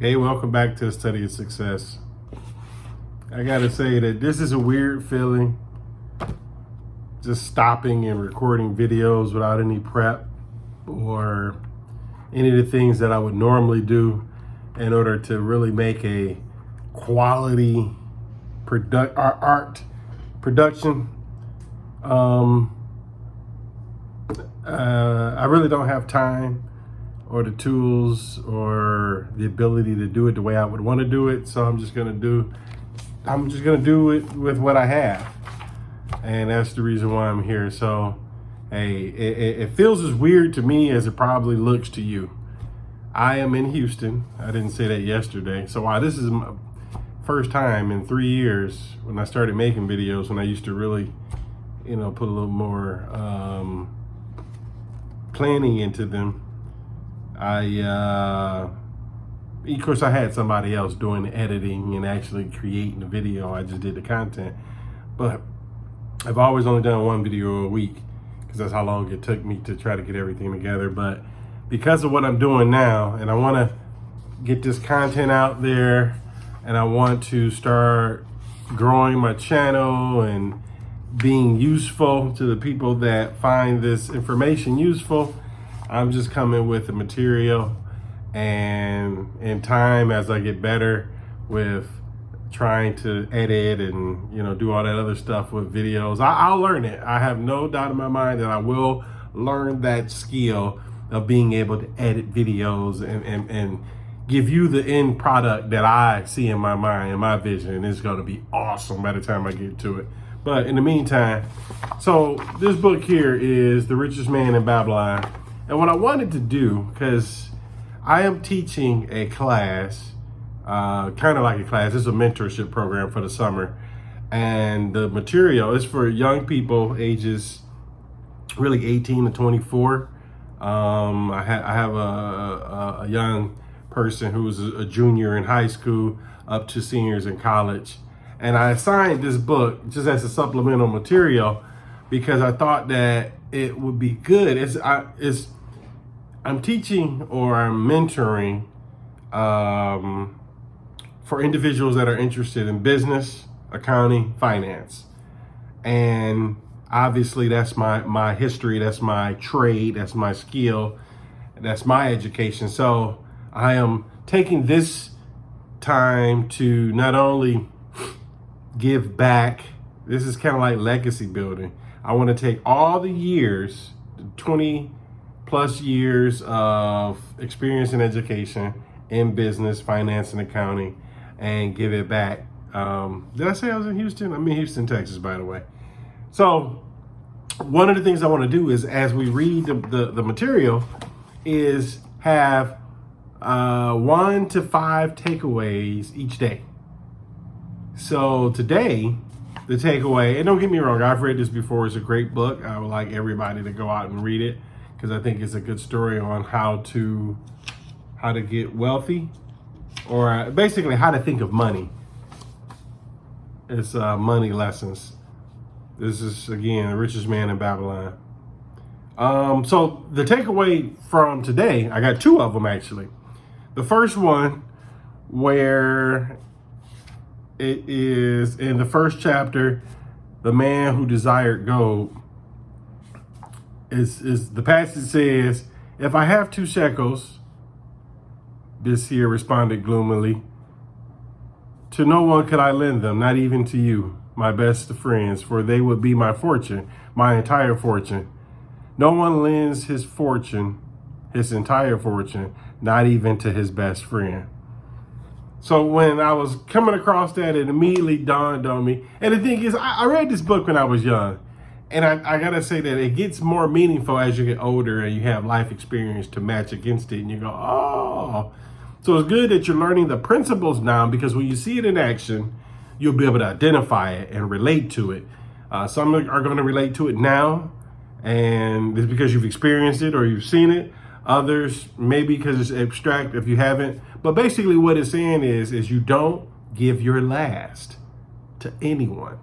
Hey, welcome back to the Study of Success. I gotta say that this is a weird feeling, just stopping and recording videos without any prep or any of the things that I would normally do in order to really make a quality art production. I really don't have time or the tools or the ability to do it the way I would want to do it. So I'm just gonna do it with what I have. And that's the reason why I'm here. So hey, it feels as weird to me as it probably looks to you. I am in Houston. I didn't say that yesterday. So while this is my first time in 3 years when I started making videos, when I used to really, put a little more planning into them, of course, I had somebody else doing the editing and actually creating the video. I just did the content. But I've always only done one video a week because that's how long it took me to try to get everything together. But because of what I'm doing now, and I want to get this content out there, and I want to start growing my channel and being useful to the people that find this information useful, I'm just coming with the material, and in time, as I get better with trying to edit and do all that other stuff with videos, I'll learn it. I have no doubt in my mind that I will learn that skill of being able to edit videos and give you the end product that I see in my mind and my vision. It's going to be awesome by the time I get to it. But in the meantime, so this book here is The Richest Man in Babylon. And what I wanted to do, because I am teaching a class, kind of like a class. It's a mentorship program for the summer. And the material is for young people ages really 18 to 24. I have a young person who's a junior in high school up to seniors in college. And I assigned this book just as a supplemental material because I thought that it would be good. I'm teaching or I'm mentoring for individuals that are interested in business, accounting, finance. And obviously that's my history, that's my trade, that's my skill, that's my education. So I am taking this time to not only give back, this is kind of like legacy building. I want to take all the years, 20 plus years of experience in education, in business, finance, and accounting, and give it back. Did I say I was in Houston? I'm in Houston, Texas, by the way. So one of the things I want to do is, as we read the material, is have 1 to 5 takeaways each day. So today, the takeaway, and don't get me wrong, I've read this before. It's a great book. I would like everybody to go out and read it because I think it's a good story on how to get wealthy, or basically how to think of money. It's money lessons. This is, again, The Richest Man in Babylon. So the takeaway from today, I got 2 of them actually. The first one, where it is in the first chapter, The Man Who Desired Gold, is the passage says, "If I have 2 shekels," this here responded gloomily, "to no one could I lend them, not even to you, my best of friends, for they would be my fortune, my entire fortune. No one lends his fortune, his entire fortune, not even to his best friend." So when I was coming across that, it immediately dawned on me. And the thing is, I read this book when I was young. And I gotta say that it gets more meaningful as you get older and you have life experience to match against it. And you go, oh. So it's good that you're learning the principles now, because when you see it in action, you'll be able to identify it and relate to it. Some are going to relate to it now, and it's because you've experienced it or you've seen it. Others, maybe because it's abstract if you haven't. But basically what it's saying is you don't give your last to anyone.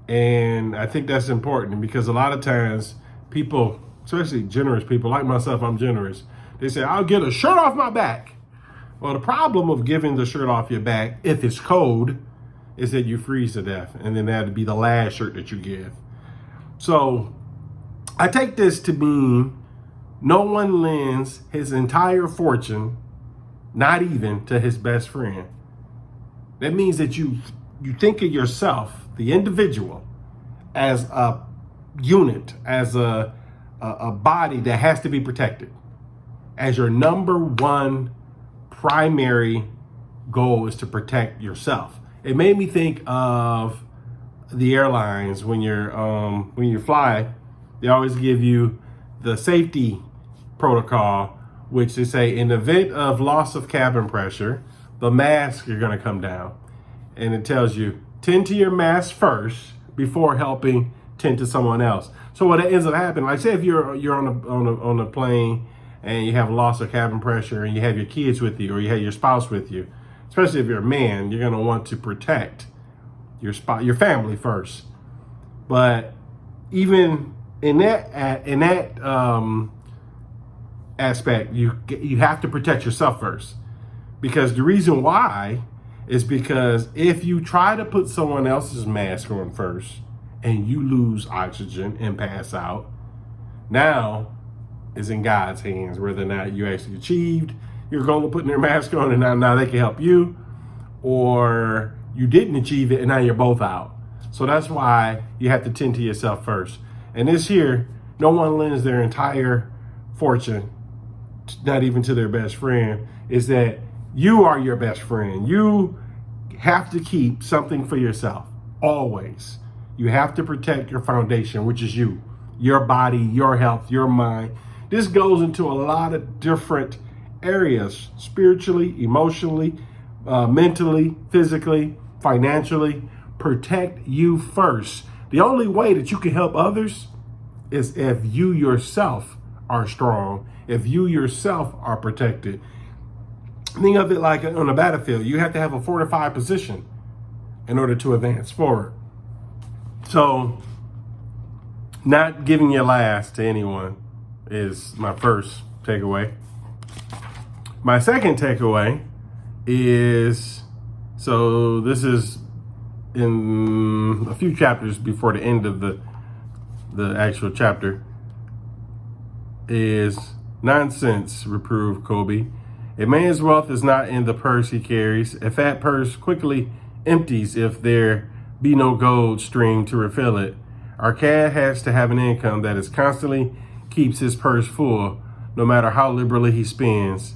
And I think that's important, because a lot of times people, especially generous people like myself, I'm generous. They say, I'll get a shirt off my back. Well, the problem of giving the shirt off your back, if it's cold, is that you freeze to death. And then that'd be the last shirt that you give. So I take this to mean no one lends his entire fortune, not even to his best friend. That means that you think of yourself, the individual, as a unit, as a body that has to be protected, as your number one primary goal is to protect yourself. It made me think of the airlines when you fly. They always give you the safety protocol, which they say in the event of loss of cabin pressure, the mask are going to come down, and it tells you tend to your mask first before helping tend to someone else. So what ends up happening, like say if you're on a plane and you have loss of cabin pressure and you have your kids with you or you have your spouse with you, especially if you're a man, you're going to want to protect your family first. But even in that aspect, you have to protect yourself first, because the reason why is because if you try to put someone else's mask on first and you lose oxygen and pass out, now is in God's hands whether or not you actually achieved your goal of putting their mask on and now they can help you, or you didn't achieve it and now you're both out. So that's why you have to tend to yourself first. And this here, no one lends their entire fortune, not even to their best friend, is that you are your best friend. You have to keep something for yourself, always. You have to protect your foundation, which is you, your body, your health, your mind. This goes into a lot of different areas, spiritually, emotionally, mentally, physically, financially. Protect you first. The only way that you can help others is if you yourself are strong, if you yourself are protected. Think of it like on a battlefield. You have to have a fortified position in order to advance forward. So not giving your last to anyone is my first takeaway. My second takeaway is, so this is in a few chapters before the end of the actual chapter, is nonsense, reproved Kobe. A man's wealth is not in the purse he carries. A fat purse quickly empties if there be no gold stream to refill it. Our cat has to have an income that is constantly keeps his purse full, no matter how liberally he spends.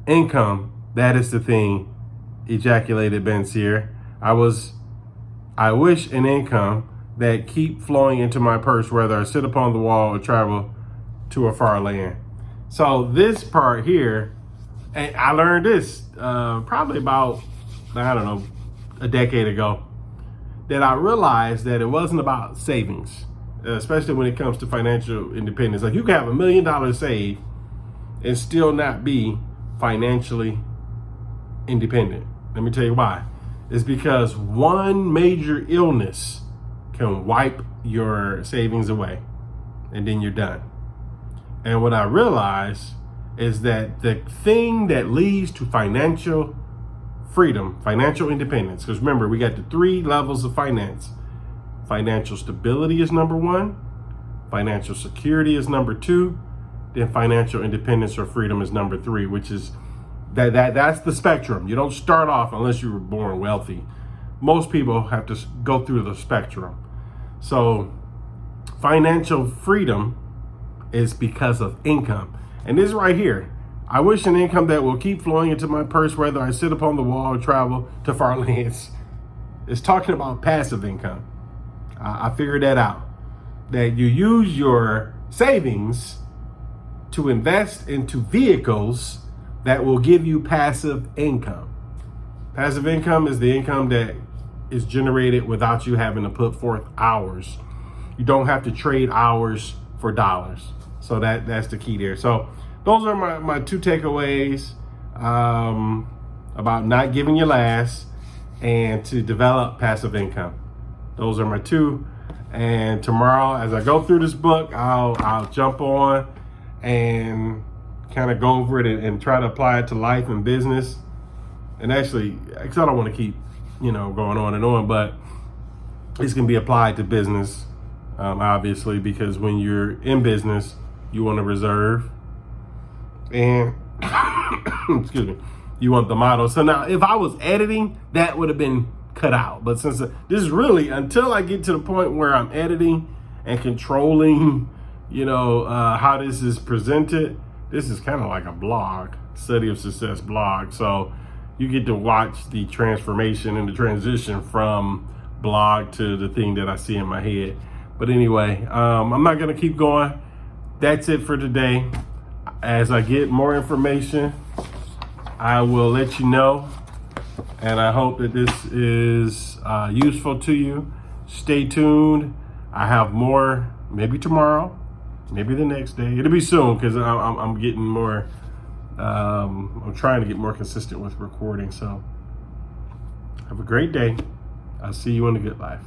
Income, that is the thing, ejaculated Benseer. I wish an income that keep flowing into my purse, whether I sit upon the wall or travel to a far land. So this part here, and I learned this probably about, a decade ago, that I realized that it wasn't about savings, especially when it comes to financial independence. Like you can have $1 million saved and still not be financially independent. Let me tell you why. It's because one major illness can wipe your savings away and then you're done. And what I realized is that the thing that leads to financial freedom, financial independence, because remember, we got the 3 levels of finance. Financial stability is number 1, financial security is number 2, then financial independence or freedom is number 3, which is that's the spectrum. You don't start off unless you were born wealthy. Most people have to go through the spectrum. So financial freedom is because of income. And this right here, I wish an income that will keep flowing into my purse, whether I sit upon the wall or travel to far lands. It's talking about passive income. I figured that out. That you use your savings to invest into vehicles that will give you passive income. Passive income is the income that is generated without you having to put forth hours. You don't have to trade hours for dollars. So that's the key there. So those are my 2 takeaways about not giving your last and to develop passive income. Those are my 2. And tomorrow, as I go through this book, I'll jump on and kind of go over it and try to apply it to life and business. And actually, because I don't want to keep, going on and on, but this can be applied to business, obviously, because when you're in business, you want to reserve and, excuse me, you want the model. So now, if I was editing, that would have been cut out. But since this is really, until I get to the point where I'm editing and controlling, how this is presented, this is kind of like a blog, study of success blog. So you get to watch the transformation and the transition from blog to the thing that I see in my head. But anyway, I'm not going to keep going. That's it for today. As I get more information, I will let you know. And I hope that this is useful to you. Stay tuned. I have more, maybe tomorrow, maybe the next day. It'll be soon because I'm getting more. I'm trying to get more consistent with recording. So have a great day. I'll see you in the good life.